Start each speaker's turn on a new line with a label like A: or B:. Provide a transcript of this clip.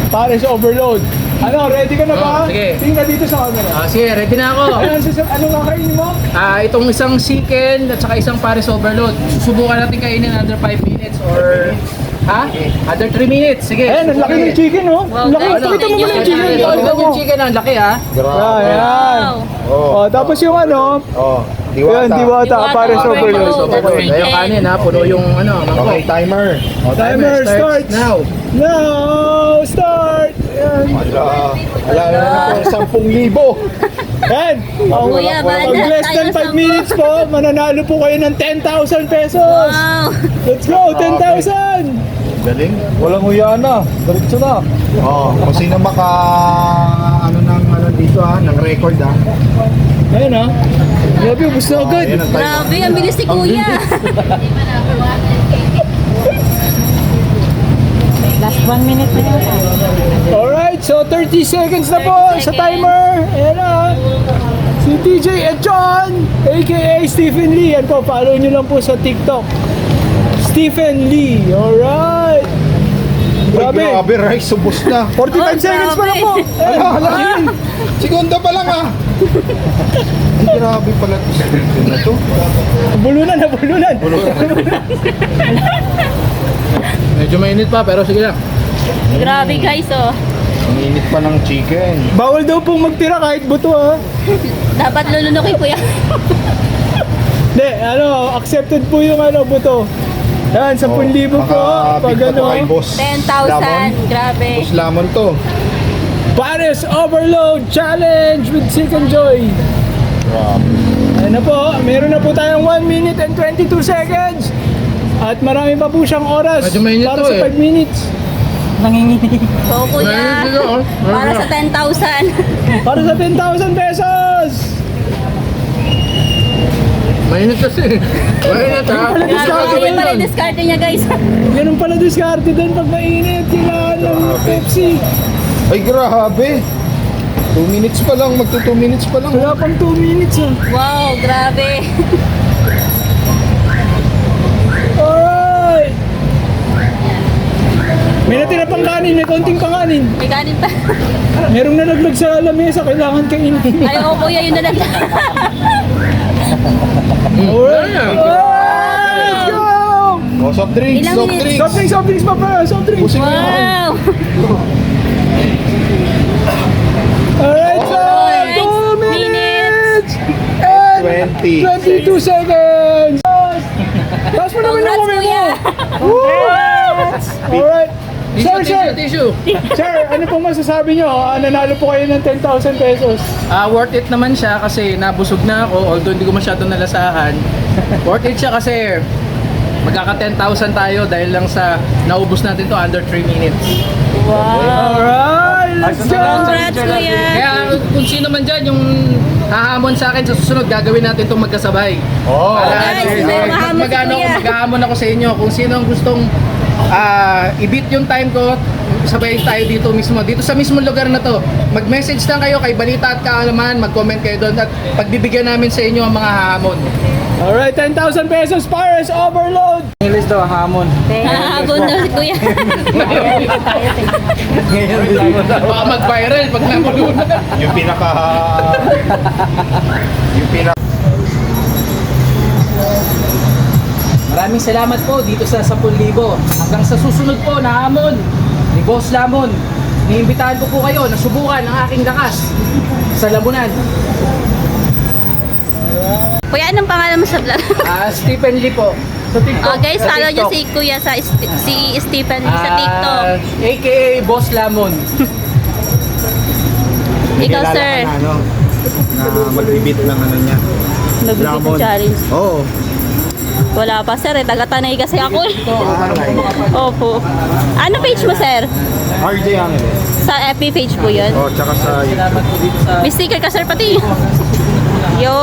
A: Pares Overload. Ano, ready ka na ba?
B: Sige.
A: Tingnan dito sa camera.
B: Sige, ready na ako.
A: Anong kakainin mo?
B: Itong isang chicken at saka isang Paris Overload. Susubukan natin kainin under 5 minutes or under 3 minutes. Sige.
A: Ayan, ang laki ng chicken, oh.
C: Wow,
A: Laki.
C: guys,
A: Pakita mo muna yung chicken.
B: Ito yung chicken, ang laki ha.
A: Ayan. Oh, tapos yung ano, yan, diwata, Pares Overload.
B: Ayun kanin ha, puno yung mangkok.
D: Okay, timer.
A: Timer starts
B: now.
A: Now, start! Ayan.
D: Wala na ako 10,000.
A: Yan!
C: Kuya,
A: Pag less than 5 minutes po, mananalo po kayo ng 10,000 pesos!
C: Wow!
A: Let's go! 10,000!
D: Galing.
A: Walang huya na. Diretso na.
D: Kung sino dito ng record
A: Ayan ha. Grabe, ubus na agad.
D: Ayan ang timer.
C: Grabe, ang bilis ni Kuya. Last 1 minute na yun.
A: Alright, so 30 seconds na po sa timer. Ayan na. Si TJ at John, aka Stephen Lee. Yan po, follow nyo lang po sa TikTok. Stephen Lee. Alright. Grabe.
D: Grabe, rice, subos na.
A: 45 seconds pa lang po. Ayan.
D: Segunda pa lang Ay, grabe pala ito na to.
A: Bulunan.
B: Medyo mainit pa pero sige lang.
C: Grabe guys, oh.
D: Ang init pa ng chicken.
A: Bawal daw pong magtira kahit buto ha.
C: Dapat lulunukin Kuya.
A: Hindi, accepted po yung buto. Yan, 10,000 po. Pag
D: kay boss
C: 10,000.
D: Lamon.
C: Grabe.
D: Boss Lamon to.
A: Pares Overload Challenge with Sick and Joy. Ayan na po, meron na po tayong 1 minute and 22 seconds. At marami pa po siyang oras
B: Medyo mainit
A: para
B: to
A: sa 5 minutes.
C: Oo Kuya. Para sa 10,000.
A: Para sa 10,000 pesos.
B: Mainit kasi. Mainit ha.
C: Grabe, yun pala yung diskarte niya guys.
A: Ganun pala diskarte din pag mainit. Kailangan ng Pepsi.
D: Ay, grabe. 2 minutes pa lang, magto 2 minutes pa lang.
A: Wala pang 2 minutes ha.
C: Wow, grabe.
A: Alright. May natira pang kanin, may konting pang kanin.
C: May kanin pa.
A: Merong nalaglag sa lamesa, kailangan kainin.
C: Ayaw ko Kuya, yun na lang.
A: Alright. Let's go!
D: Soft drinks,
C: Ilang
D: soft
C: minutes?
D: drinks.
A: Soft drinks pa pa, soft drinks.
D: Pusing mo yan.
C: Wow.
A: Alright, so
C: Alright,
A: 2 minutes and
D: 20
A: 22 seconds. Tapos mo naman yung
C: Congrats
A: kami mo.
C: Kuya.
A: Alright.
B: Tissue.
A: Sir, ano pong masasabi nyo? Nanalo po kayo ng 10,000 pesos.
B: Worth it naman siya kasi nabusog na ako although hindi ko masyado nalasahan. Worth it siya kasi magkaka 10,000 tayo dahil lang sa naubos natin to under 3 minutes.
C: Wow.
A: Alright, let's go.
C: Congrats Kuya.
B: Kaya kung sino man dyan yung hahamon sa akin sa susunod, gagawin natin itong magkasabay.
C: Guys, may mahamon si Kuya.
B: Maghahamon ako sa inyo kung sino ang gustong i-beat yung time ko, sabay tayo dito sa mismong lugar na to. Mag-message lang kayo kay Balita at Kaalaman, mag-comment kayo doon at pagbibigyan namin sa inyo ang mga hahamon.
A: Alright, 10,000 pesos, Pares Overload.
B: English daw, hamon.
C: Hahabon daw si Kuya.
B: Baka mag-viral pag namulunan.
D: Yung pinaka...
B: Maraming salamat po dito sa 10,000. Hanggang sa susunod po na hamon ni Boss Lamon. Niimbitahan ko po kayo na subukan ang aking lakas sa Lamunan.
C: Kuya, anong pangalan mo sa vlog?
B: Stephen Lee po. Sa TikTok.
C: Guys,
B: Sa
C: follow niyo
B: TikTok.
C: si Kuya si Stephen Lee sa TikTok.
B: AKA Boss Lamon.
C: Ikaw, sir.
D: Na mag-beat ng niya.
C: Nag-video challenge.
D: Oo.
C: Wala pa, sir. Taga-Tanay kasi ako. Opo. Ano page mo, sir?
D: RJ Angeles.
C: Sa FB page po yun.
D: Tsaka sa
B: Salamat po dito sa...
C: May sticker ka, sir, pati. Yo!